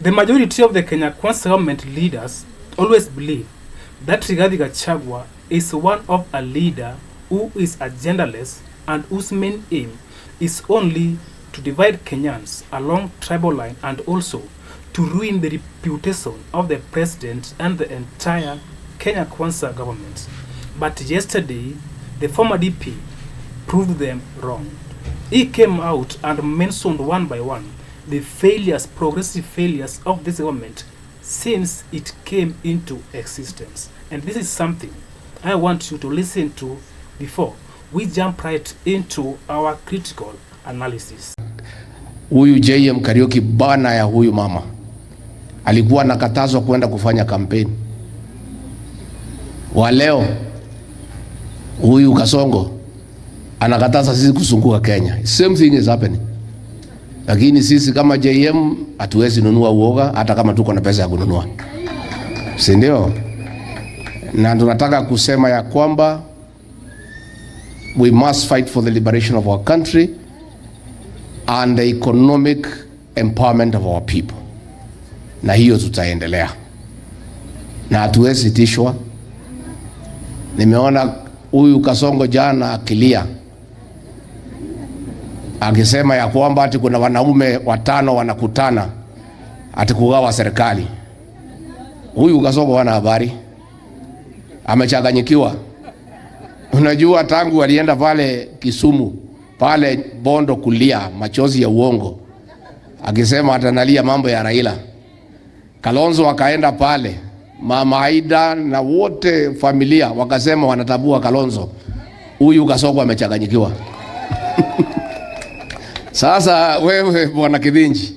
The majority of the Kenya Kwanza government leaders always believe that Rigathi Gachagwa is one of a leader who is agendaless and whose main aim is only to divide Kenyans along tribal line and also to ruin the reputation of the president and the entire Kenya Kwanza government. But yesterday, the former DP proved them wrong. He came out and mentioned one by one the failures, progressive failures of this government since it came into existence. And this is something I want you to listen to before we jump right into our critical analysis. Huyu JM Kariuki bana ya huyu mama alikuwa anakatazwa kwenda kufanya kampeni. Wa leo huyu Kasongo anakataza sisi kusunguka Kenya. Same thing is happening. Lakini sisi kama JM hatuwezi nunua uoga hata kama tuko na pesa ya kununua. Si ndio? Na tunataka kusema ya kwamba we must fight for the liberation of our country and the economic empowerment of our people. Na hiyo tutaendelea. Na hatuwezi tishwa. Nimeona huyu Kasongo jana akilia akisema ya kwamba ati kuna wanaume 5 wanakutana ati kugawa serikali. Huyu Kasongo hana habari. Amechanganyikiwa. Unajua tangu alienda pale Kisumu, pale Bondo kulia machozi ya uongo akisema atanalia mambo ya Raila. Kalonzo akaenda pale, Mama Aida na wote familia wakasema wanatabua Kalonzo. Huyu Kasongo amechanganyikiwa. Sasa wewe bwana Kidinji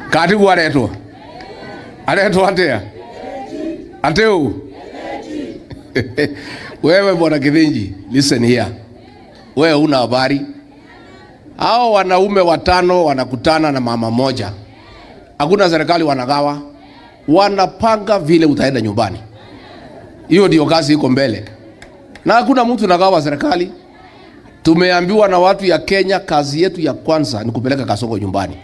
katibu aletwa atea ateu wewe bwana Kidinji, listen here. Wewe una habari? Hao wanaume 5 wanakutana na mama moja. Hakuna serikali wanagawa. Wanapanga vile utaenda nyumbani. Hiyo ndio kazi iko mbele. Na hakuna mtu anagawa serikali. Tumeambiwa na watu ya Kenya kazi yetu ya kwanza ni kupeleka Kasongo nyumbani.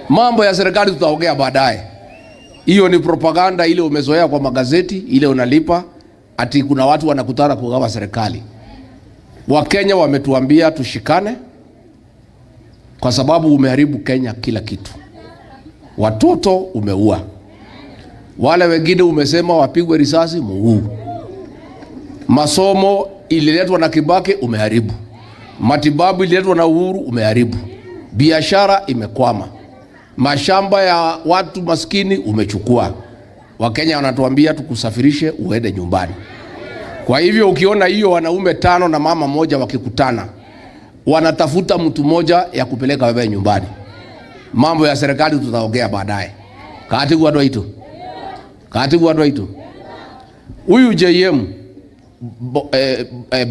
Mambo ya serikali tutaongea baadaye. Hiyo ni propaganda ile umezoea kwa magazeti, ile unalipa ati kuna watu wanakutana kugawa serikali. Wakenya wametuambia tushikane kwa sababu umeharibu Kenya kila kitu. Watoto umeua. Wale wengine umesema wapigwe risasi muuu. Masomo ililetwa na Kibaki umeharibu. Matibabu ililetwa na Uhuru umeharibu. Biashara imekwama. Mashamba ya watu maskini umechukua. Wakenya wanatuambia tukusafirishe uende nyumbani. Kwa hivyo ukiona hiyo wanaume 5 na mama moja wakikutana, wanatafuta mtu moja ya kupeleka wewe nyumbani. Mambo ya serikali tutaongea baadaye. Katibu watu itu. Huyu JM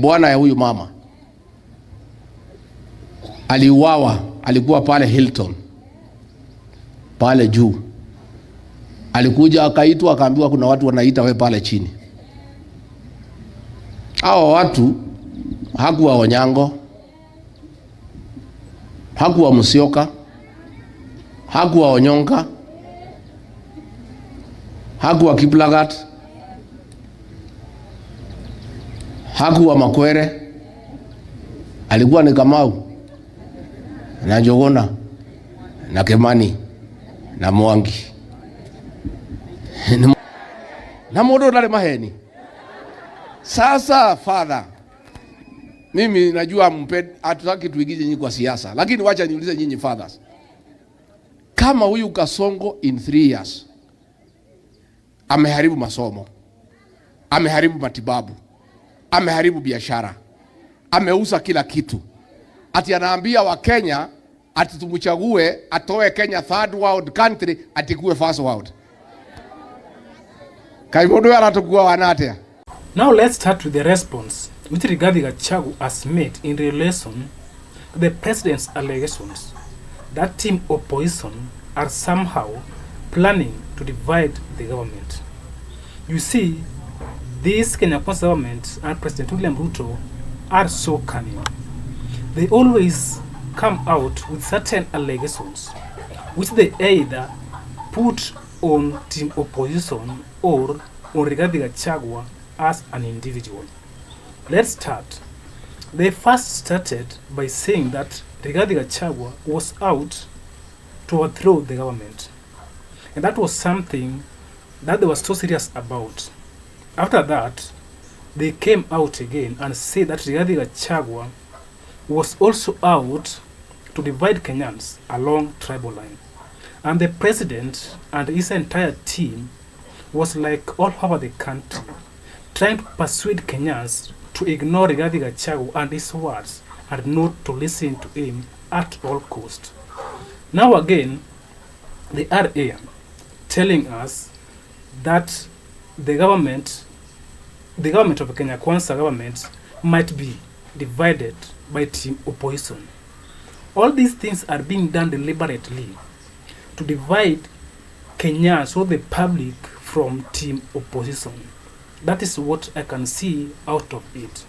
bwana ya huyu mama aliuawa, alikuwa pale Hilton pale juu. Alikuja akaitwa akaambiwa kuna watu wanaita wewe pale chini. Hao watu hakuwa Onyango, hakuwa Musyoka, hakuwa Onyonka, hakuwa Kiplagat, hakuwa Makwere. Alikuwa ni Kamau na Njogona na Kemani na Mwangi na Modo na Maheni. Sasa father, mimi najua hatutaki tuigize nyinyi kwa siasa, lakini wacha niulize nyinyi fathers. Kama huyu Kasongo in 3 years ameharibu masomo, ameharibu matibabu, ameharibu biashara, ameuza kila kitu, ati anaambia wa Kenya ati tumchague atoe Kenya third world country atikue first world. Kaimodo anatakuwa wanatea. Now let's start with the response which Rigathi Gachagwa has made in relation to the president's allegations that team opposition are somehow planning to divide the government. You see, this Kenya Kwanza government and President William Ruto are so cunning. They always come out with certain allegations which they either put on team opposition or on Rigathi Gachagua as an individual. Let's start. They first started by saying that Rigathi Gachagua was out to overthrow the government. And that was something that they were so serious about. After that, they came out again and said that Rigathi Gachagua was also out to divide Kenyans along tribal line. And the president and his entire team was like all over the country, trying to persuade Kenyans to ignore Rigathi Gachagua and his words and not to listen to him at all cost. Now again, they are here telling us that the government of Kenya Kwanza government might be divided by team opposition. All these things are being done deliberately to divide Kenyans or the public from team opposition. That is what I can see out of it.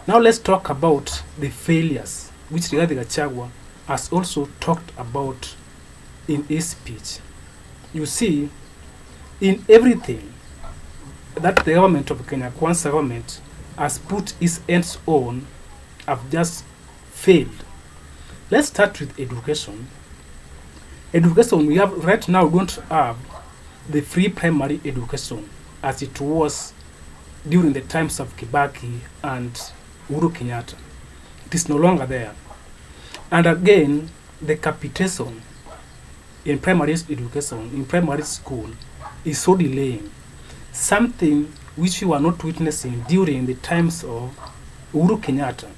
Now let's talk about the failures which Rigathi Gachagua has also talked about in his speech. You see, in everything that the government of Kenya Kwanza government has put its hands on have just failed. Let's start with education. Education, we have right now don't have the free primary education as it was during the times of Kibaki and Uhuru Kenyatta. It is no longer there. And again, the capitation in primary education, in primary school, is so delaying. Something which we were not witnessing during the times of Uhuru Kenyatta.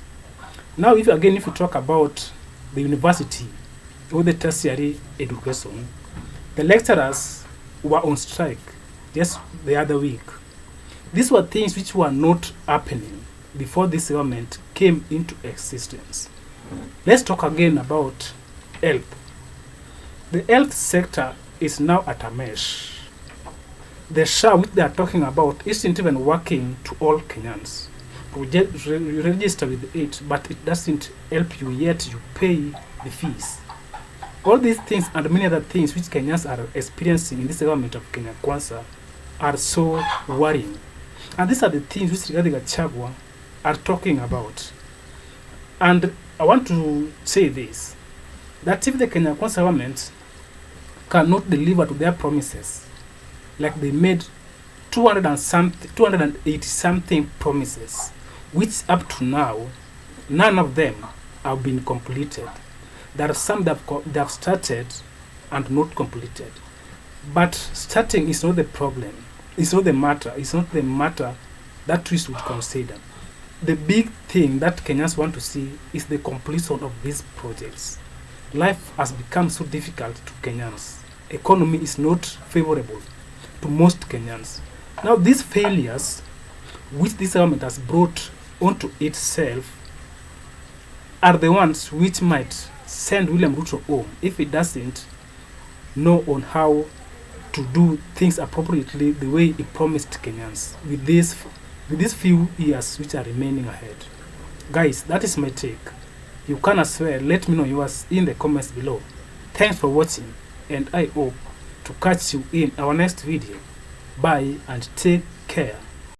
Now, if you talk about the university or the tertiary education, the lecturers were on strike just the other week. These were things which were not happening before this government came into existence. Let's talk again about health. The health sector is now at a mess. The SHA which they are talking about isn't even working to all Kenyans. You register with it, but it doesn't help you yet you pay the fees. All these things and many other things which Kenyans are experiencing in this government of Kenya Kwanza are so worrying. And these are the things which Rigathi Gachagua are talking about. And I want to say this, that if the Kenya Kwanza government cannot deliver to their promises, like they made 280 something promises, which up to now, none of them have been completed. There are some that have started and not completed. But starting is not the problem. It's not the matter. It's not the matter that we should consider. The big thing that Kenyans want to see is the completion of these projects. Life has become so difficult to Kenyans. Economy is not favorable to most Kenyans. Now these failures which this government has brought onto itself are the ones which might send William Ruto home if he doesn't know on how to do things appropriately the way he promised Kenyans with these few years which are remaining ahead. Guys, that is my take. You can as well let me know yours in the comments below. Thanks for watching, and I hope to catch you in our next video. Bye and take care.